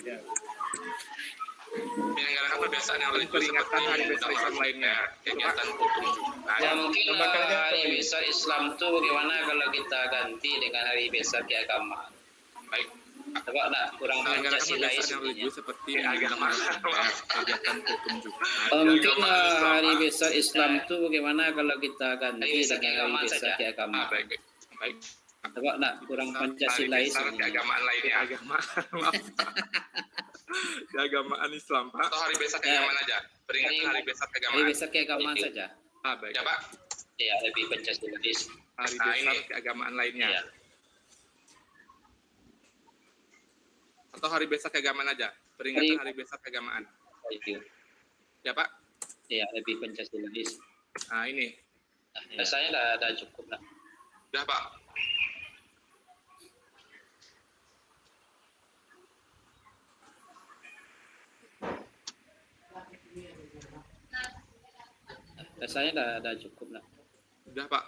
Ya. Menyelenggarakan kebiasaan yang religius Peringatan seperti hari besar mengundang Islam lainnya. kegiatan kultum Jumat. Ya mungkin Tambahkan aja, hari Pak. besar Islam tuh bagaimana kalau kita ganti dengan hari besar keagamaan? Baik. Coba nak kurang Menyelenggarakan Pancasila kebiasaan yang sebenarnya. religius seperti mengundang narasumber. Kegiatan kultum Jumat. Mungkin hari besar Islam tuh bagaimana kalau kita ganti Hari besar dengan hari keagamaan besar saja. keagamaan? Baik. Baik. Coba nak kurang Pancasila Hari besar sebenarnya. keagamaan lainnya. Keagamaan. Maaf. Keagamaan Islam, Pak. Atau hari besar keagamaan aja. Peringatan hari besar Hari keagamaan. besar keagamaan saja. Baik. Ya Pak. Ya lebih Pancasilais. Hari Nah, besar ini. keagamaan lainnya. Ya. Atau hari besar keagamaan aja. Peringatan hari besar keagamaan. Itu. Ya, Pak. Ya lebih Pancasilais. Nah, ini. Nah, saya dah cukup lah. Udah Pak. Saya dah cukup lah. Udah, Pak.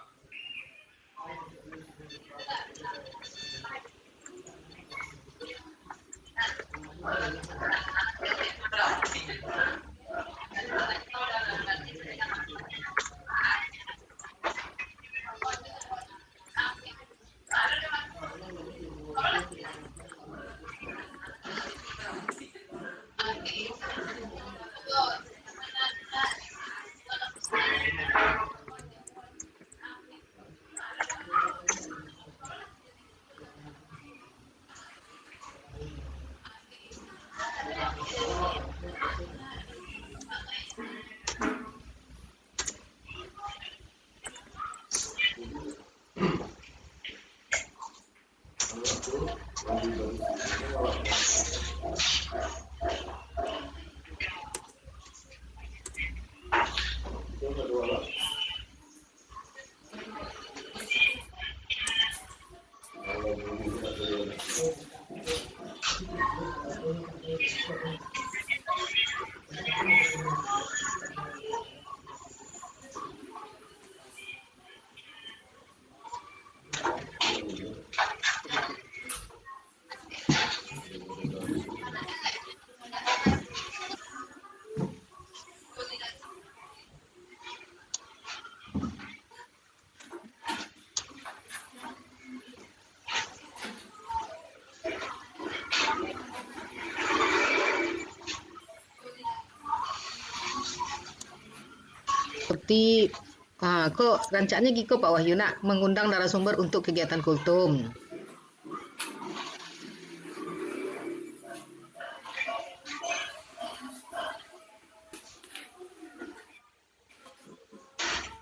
Seperti kok rancangannya gitu Pak Wahyu nak mengundang narasumber untuk kegiatan kultum.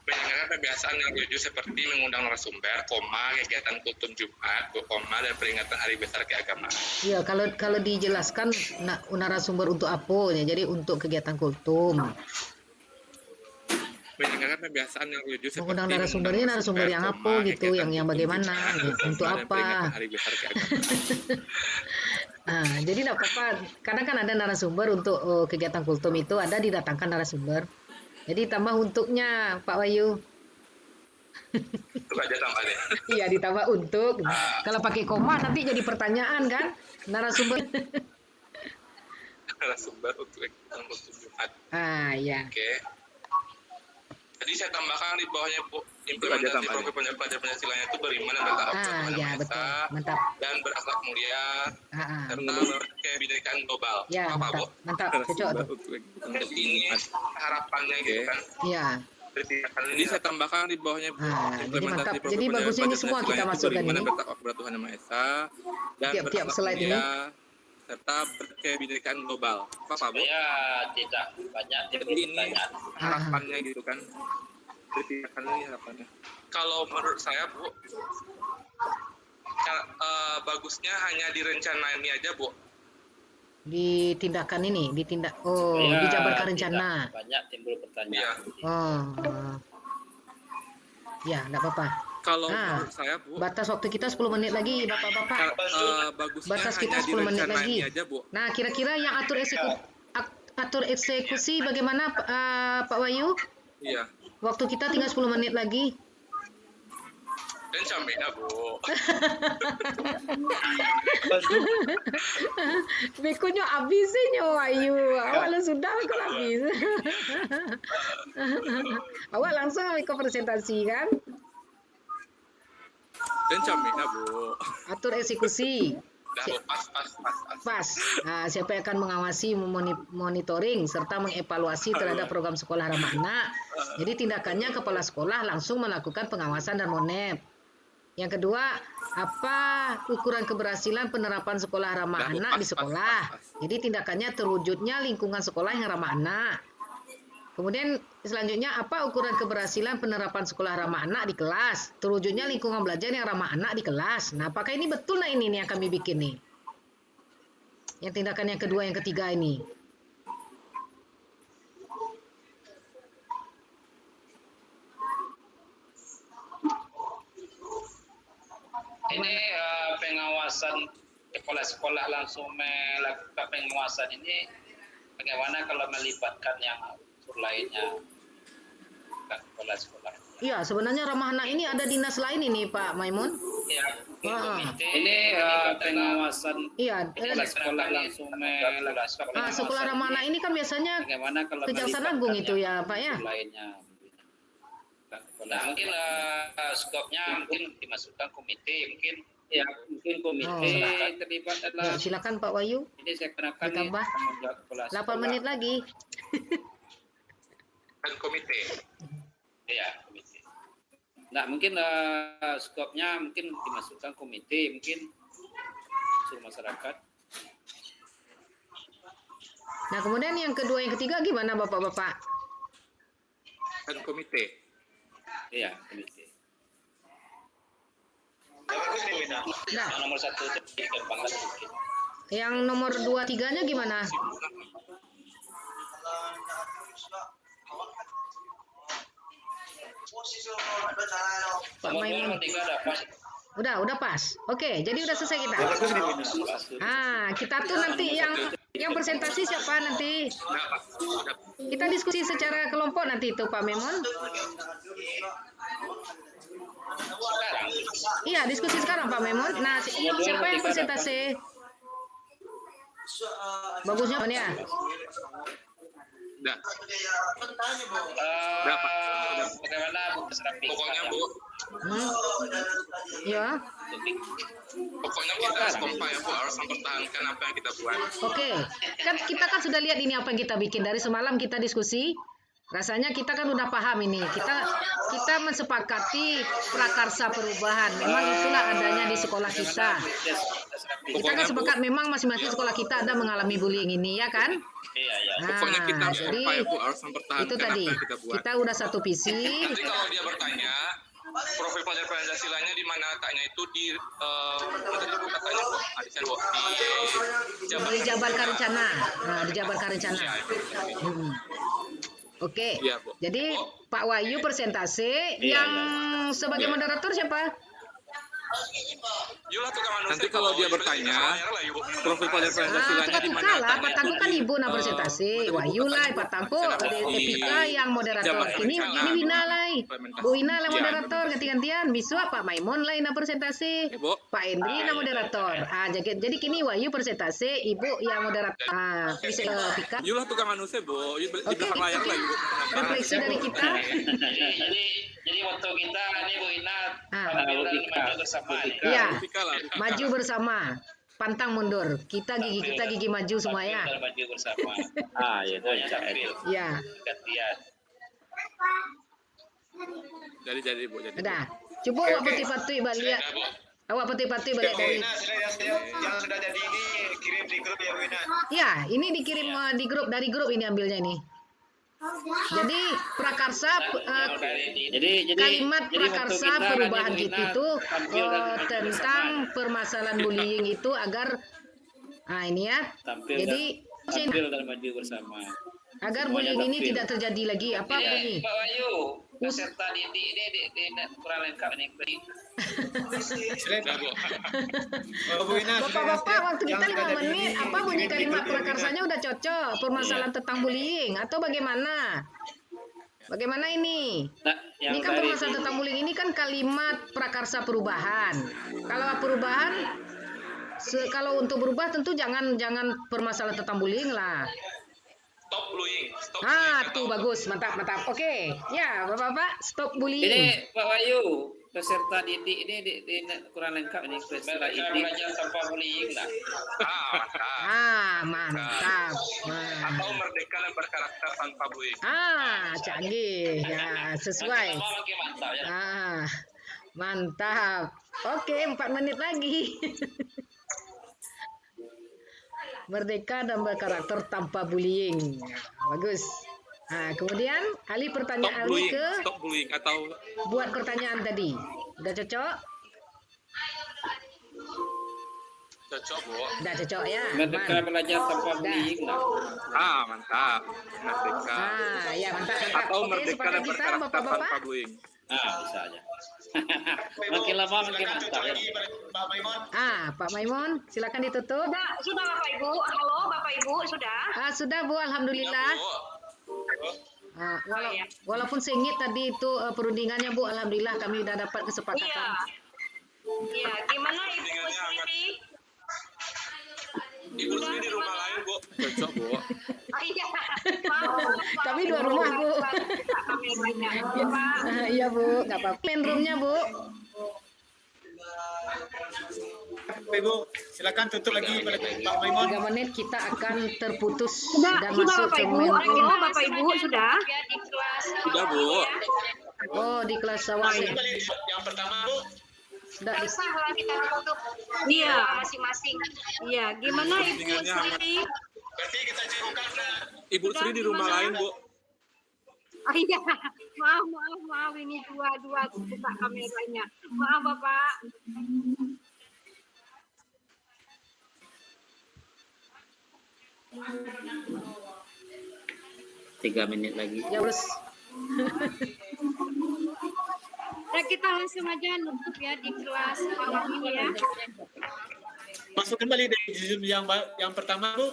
Menyelenggarakan kebiasaan yang religius seperti mengundang narasumber, kegiatan kultum Jumat, dan peringatan hari besar keagamaan. Ya kalau dijelaskan narasumber untuk apa ya. Jadi untuk kegiatan kultum. Menyelenggarakan kebiasaan yang religius seperti Mengundang narasumbernya narasumber yang apa gitu, yang bagaimana, untuk dan peringatan apa. hari besar keagamaan. Jadi tidak apa-apa. Kadang kan ada narasumber untuk kegiatan kultum itu ada didatangkan narasumber. Jadi tambah untuknya Pak Wahyu. Itu aja tambahnya. Iya ditambah untuk. Kalau pakai koma nanti jadi pertanyaan kan? narasumber. narasumber untuk ikutan kultum Jumat. Ya. Oke. Jadi saya tambahkan di bawahnya Bu, implementasi profil pelajar Pancasilanya itu beriman dan bertakwa kepada Tuhan Yang Ya, Maha betul. Esa Mantap. dan berakhlak mulia serta kebinekaan global. Ya, Apa Bu? mantap. Cocok tuh. untuk ikutan Untuk kultum ini Jumat. harapannya gitu kan. Iya. Jadi saya tambahkan di bawahnya Bu, Jadi mantap. implementasi Jadi profil bagusnya ini pelajar semua kita Pancasilanya itu masukkan beriman ini. dan bertakwa kepada Tuhan Yang Maha Esa dan Tiap-tiap berakhlak slide ini. mulia serta berkebinekaan global. Apa Bu? Saya tidak banyak Jadi timbul ini pertanyaan. harapannya gitu kan. Berarti ini harapannya. Kalau menurut saya Bu, bagusnya hanya direncanain aja Bu. Di tindakan ini, Saya dijabarkan rencana. tidak banyak timbul Iya. pertanyaan. Ya, enggak apa-apa. Kalau Nah, menurut saya Bu, Batas waktu kita 10 menit lagi, Bapak-bapak. bagusnya Batas hanya kita 10 menit lagi. direncanain aja Bu. Nah, kira-kira yang atur eksekusi bagaimana, Pak Wahyu? Iya. Waktu kita tinggal 10 menit lagi. Dan sampai Bu. Bekonya habisnya Wahyu. Awalnya sudah kok habis. Awak langsung ke presentasi kan? Dan camina Bu. Atur eksekusi. Dah Bu, pas. Pas. Nah, siapa yang akan mengawasi, monitoring, serta mengevaluasi terhadap program sekolah ramah anak. Jadi tindakannya kepala sekolah langsung melakukan pengawasan dan monep. Yang kedua, apa ukuran keberhasilan penerapan sekolah ramah anak di sekolah. Jadi tindakannya terwujudnya lingkungan sekolah yang ramah anak. Kemudian selanjutnya, apa ukuran keberhasilan penerapan sekolah ramah anak di kelas? Terwujudnya lingkungan belajar yang ramah anak di kelas. Nah, apakah ini betul ini nih yang kami bikin nih? Yang tindakan yang kedua, yang ketiga ini. Ini pengawasan kepala sekolah langsung melakukan pengawasan ini bagaimana kalau melibatkan yang unsur lainnya, bukan kepala sekolah? Iya, sebenarnya ramah anak ini ada dinas lain ini, Pak Maimun. Ya, komite Ini pengawasan Iya, kepala sekolah langsung melakukan sekolah ramah anak ini kan biasanya bagaimana kalau Kejaksaan melibatkan Agung itu yang ya, Pak ya. unsur lainnya. Nah, mungkin skopnya mungkin dimasukkan komite, mungkin Mungkin komite terlibat Ya, adalah silakan Pak Wahyu. ini saya kenakan Ditambah tanggung jawab kepala 8 sekolah. menit lagi. Dan komite. ya komite. Nah, mungkin skopnya mungkin dimasukkan komite, mungkin unsur masyarakat. Nah, kemudian yang kedua, yang ketiga gimana Bapak-bapak? Dan komite. Iya, komite. Nah, Yang nomor 1 itu dikembangkan mungkin. yang nomor 2, 3-nya gimana? Pak Nomor Maimun. 3 ada pas. Udah pas. Oke, jadi udah selesai kita. Kita tuh nanti yang presentasi siapa nanti? Kita diskusi secara kelompok nanti itu Pak Memon. Sekarang Iya, diskusi sekarang Pak Memon. Nah, siapa yang presentasi? Bagusnya kan ya? Udah. bagaimana Bu Serapi? Pokoknya Bu, Ya. pokoknya kita harus kompak ya Bu, harus mempertahankan apa yang kita buat. Oke. Kan kita kan sudah lihat ini apa yang kita bikin dari semalam kita diskusi. Rasanya kita kan udah paham ini. Kita mensepakati prakarsa perubahan. Memang itulah adanya di sekolah kita. Kita kan sepakat memang masing-masing sekolah kita ada mengalami bullying ini, ya kan? Iya. Pokoknya kita harus jadi kompak ya Bu, harus mempertahankan itu apa tadi. yang kita buat. Kita udah satu visi. Nanti kalau dia bertanya, profil pelajar Pancasilanya di mana letaknya itu di tadi Bu katanya Bu, Adisen Bu, Di Jabarkan Rencana. Nah, di Jabarkan Rencana. Oke. Iya, Bu. Jadi Pak Wahyu presentasi, yang sebagai moderator siapa? Yulah tukang manusia. Nanti kalau dia bertanya, profil pada Pancasilanya di mana? lah, patangku kan ibu na presentasi. Wahyu lah, patangku Epika yang moderator. Ini Wina lah, Bu Wina lah moderator ganti-gantian. Biswa Pak Maimun lah na presentasi. Pak Endri na moderator. Jadi kini Wahyu presentasi, Ibu yang moderator. Bisa Epika. Yulah tukang manusia, Bu. Di belakang layar lah, Ibu. Refleksi dari kita. Jadi moto kita ini Bu Ina Ah. tampil dan maju bersama. Iya, Epika lah. maju bersama. Pantang mundur. Kita gigi maju semua ya. Tampil dan maju bersama. Iya, itu Semuanya tampil. Ya, Gantian. Jadi, Bu. Jadi. udah. Coba awak pati-pati balik. Awak pati-pati balik dari. Wina, yang sudah jadi ini kirim di grup ya Wina. Ya, ini dikirim di grup, dari grup ini ambilnya ini. Jadi prakarsa Jadi kalimat jadi moto prakarsa kita perubahan nanti Bu kita Ina itu tampil dan maju tentang bersama. permasalahan bullying itu agar ini ya. Jadi Tampil dan maju bersama. agar Semuanya bullying ini tampil. tidak terjadi lagi. Apa Ini bunyi? Pak Wahyu, peserta didik ini kurang lengkap nih. Silakan Bu. Bu Wina, Bapak-bapak waktu kita yang sudah 5 jadi menit, ini apa bunyi kirim di kalimat grup ya, Wina. prakarsanya udah cocok permasalahan tentang bullying atau bagaimana? Bagaimana ini? Nah, yang Ini kan dari permasalahan tentang bullying ini kan kalimat prakarsa perubahan. Kalau perubahan, kalau untuk berubah tentu jangan permasalahan tentang bullying lah. Stop bullying. Stop Tuh bagus, mantap. Oke, ya bapak-bapak, stop ini bullying. Pak Wahyu, peserta didik ini kurang lengkap ini peserta Mereka didik. belajar tanpa bullying lah. Mantap. Atau merdeka dan berkarakter tanpa bullying. Canggih. Ya, sesuai. Makin lama makin mantap ya. Mantap. Oke, 4 menit lagi. Merdeka dan berkarakter tanpa bullying. Bagus. Kemudian Ali Stop pertanyaan Ali bullying. ke Stop bullying atau buat pertanyaan tadi. Udah cocok? Cocok, Bu. Udah cocok ya? Merdeka Aman. belajar tanpa bullying lah. mantap. Merdeka. Ya mantap. Atau Oke, merdeka sepakat dan kita berkarakter bapak-bapak. tanpa bullying. Bisa aja. Makin lama makin mantap ya. Pak Maimun. Pak Maimun, silakan ditutup. Sudah Bapak Ibu. Halo Bapak Ibu, sudah? Sudah Bu, alhamdulillah. Walaupun sengit tadi itu perundingannya Bu, alhamdulillah kami sudah dapat kesepakatan. Iya. Iya, gimana Ibu Sri? Ibu sendiri di rumah lain, Bu. Cocok, Bu. Iya. Maaf, Kami 2 rumah Bu. Kami banyak. Ya, Pak. Iya Bu, nggak apa-apa. Main roomnya Bu. Ibu, silakan tutup lagi Pak Maimun. 3 menit kita akan terputus Sudah dan Bapak masuk ke Ibu. main room. Halo Bapak Ibu, sudah? Ya di kelas. Sudah, Bu. Oh, di kelas awal ya. Yang pertama Bu, Sudah di Sah lah kita tutup. Iya. Masing-masing. Iya, gimana Ibu Perundingannya hangat. Sri? berarti kita cukupkan Ibu Sri di rumah lain, Bu. Iya, maaf, ini dua buka kameranya. Maaf Bapak. 3 menit lagi. ya Bos. Ya kita langsung aja nutup ya di kelas malam ini ya. masuk kembali dari Zoom yang pertama Bu.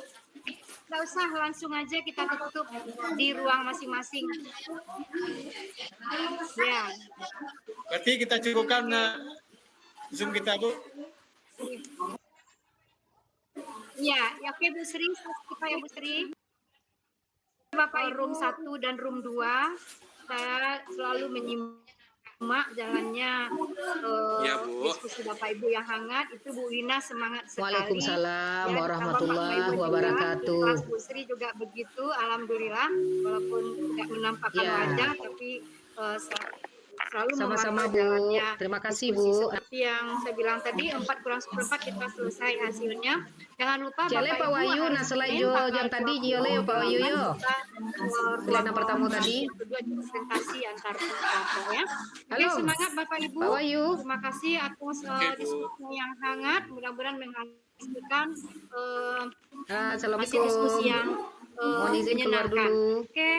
Nggak usah, langsung aja kita tutup di ruang masing-masing. Ya, Berarti kita cukupkan Zoom kita Bu. ya, oke Bu Sri, kita ya Bu Sri. Bapak room 1 dan room 2, saya selalu menyimak jalannya Iya, Bu. diskusi Bapak Ibu yang hangat. Itu Bu Wina semangat sekali. Waalaikumsalam Ya, warahmatullahi ditambah Pak Maimun juga. wabarakatuh. Kelas Bu Sri juga begitu, alhamdulillah. Walaupun tidak menampakkan Ya. wajah, tapi selalu Sama-sama memantau Bu. jalannya Terima kasih diskusi. Bu. Seperti yang saya bilang tadi, 4 kurang 1/4 kita selesai hasilnya. Jangan lupa Jale Pak Ibu, Wahyu, hari nah selain Senin, jo tanggal yang tadi 20 Jole Pak Wahyu yo. kita, Selain yang pertama tadi. kedua presentasi antar kelompok ya. Oke, Halo. semangat Bapak Ibu. Pak Wahyu. Terima kasih atas diskusi yang hangat. Mudah-mudahan menghasilkan Assalamualaikum. diskusi yang Mohon izin keluar menyenangkan. dulu. Oke,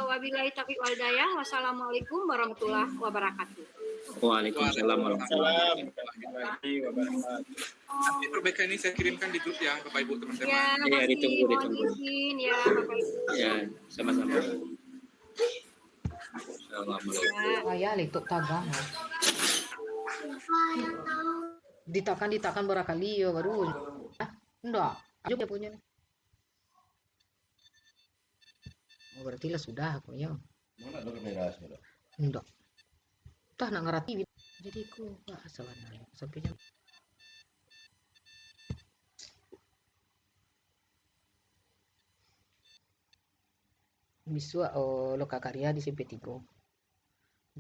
wabillahi taufiq wal hidayah. Wassalamualaikum warahmatullahi wabarakatuh. Waalaikumsalam warahmatullahi Assalamualaikum. Nanti perbaikan ini saya kirimkan di grup ya, Bapak Ibu teman-teman. Ya, Iya, masih ditunggu, mohon ditunggu. izin ya Bapak Ibu. Ya, sama-sama. Assalamualaikum. Ya. Ayah letuk tagang. Ditakan berakali ya baru. Ah, enggak. Ayo dia punya nih. Oh, berarti lah sudah punya. Enggak. Tah nak ngerti. Jadi ku bahasa mana sampai jam. Biswa loka karya di CP3.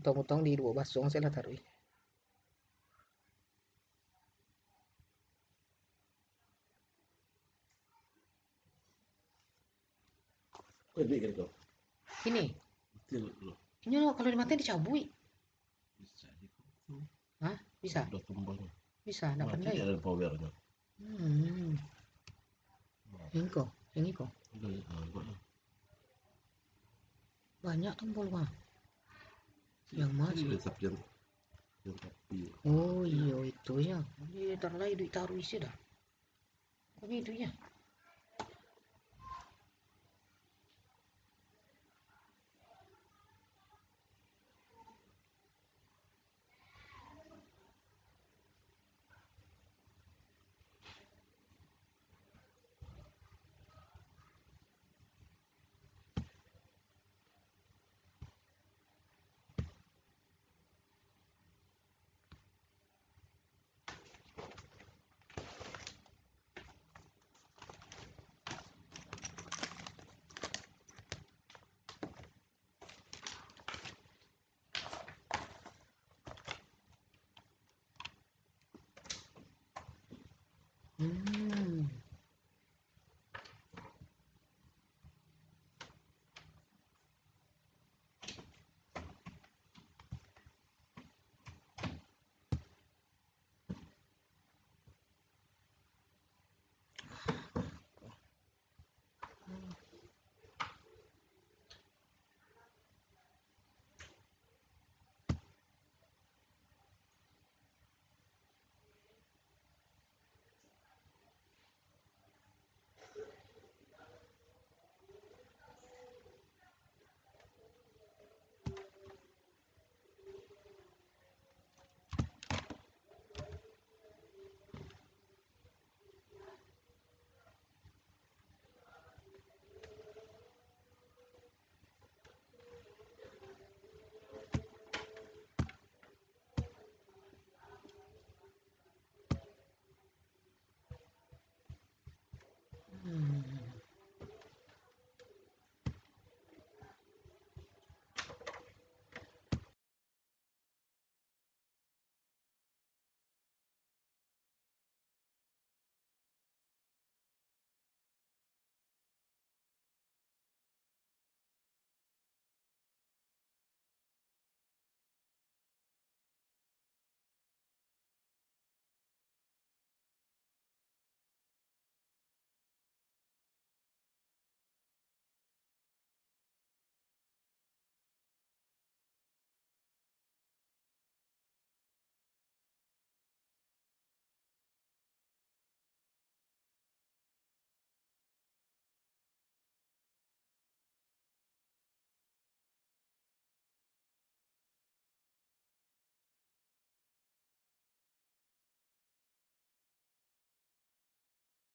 Utang-utang di 2 basong saya lah taruh. Ini. Ini loh, kalau dimatiin dicabui. Hah? Bisa? Bisa, enggak pandai. ada powernya. Yang iko. Banyak tombol mah. Yang mas. Oh iya itu ya. Ini taruh lagi duit taruh isi dah. Kok gitu ya?